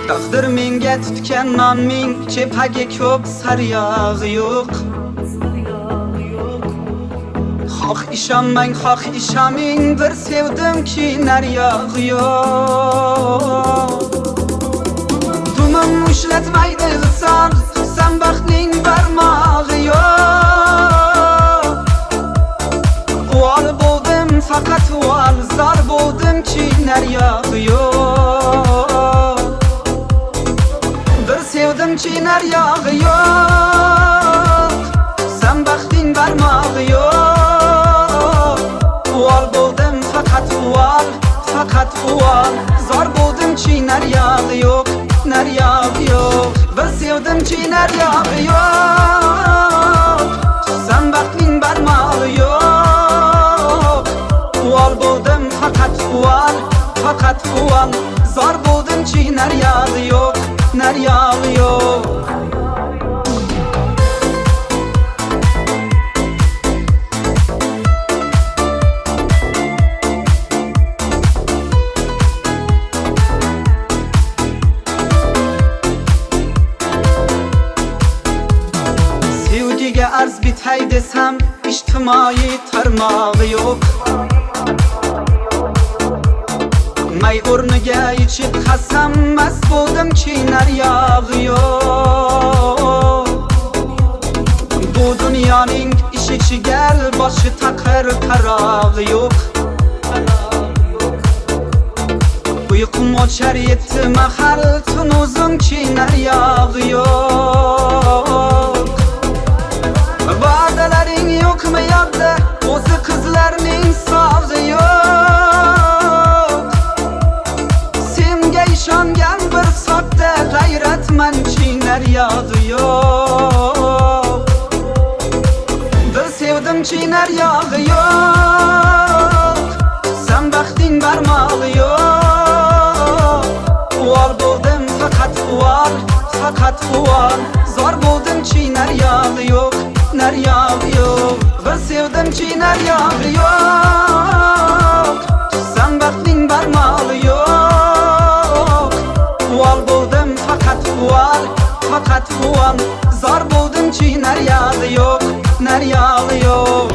Taqdir menga tutgan non ming, chepaga ko'p saryog'i yo'q. Xoh ishonmang, xoh ishonmang, bir sevdimki naryog'i yo'q. Tumim ushlatmaydi inson, san baxtning barmog'i yo'q. Uvol bo'ldim, faqat uvol, zor bo'ldimki naryog'i yo'q. Bir sevdimki naryog'i yo'q, san baxting barmog'i yo'q. Uvol bo'ldim, faqat uvol, faqat uvol, zor bo'ldimki naryog'i yo'q, naryog'i yo'q. Bir sevdimki naryog'i yo'q, san baxting barmog'i yo'q. Uvol bo'ldim, faqat uvol, faqat uvol, zor bo'ldimki naryog'i yo'q, naryog'i yo'q. Sevgiga arz bitay desam, ijtimoiy tarmog'i yo'q. May o'rniga ichib qasam, mast bo'ldimki naryog'i yo'q. Bu dunyoning ishichiga boshi taqir qarog'i yo'q. Uyqum o'char yetti mahal, tun uzunki naryog'i yo'q. Va'dalaring yo'qmi yodda, o'zi qizlarning sog'i yo'q. Senga ishongan bir sodda g'ayratmanki naryog'i yo'q. Bir sevdimki naryog'i yo'q, san baxting barmog'i yo'q. Uvol bo'ldim, faqat uvol, faqat uvol, zor bo'ldimki naryog'i yo'q, naryog'i yo'q. Bir sevdimki naryog'i yo'q, san baxting barmog'i yo'q. Uvol bo'ldim, faqat uvol, faqat uvol, zor bo'ldimki naryog'i yo'q, naryog'i yo'q.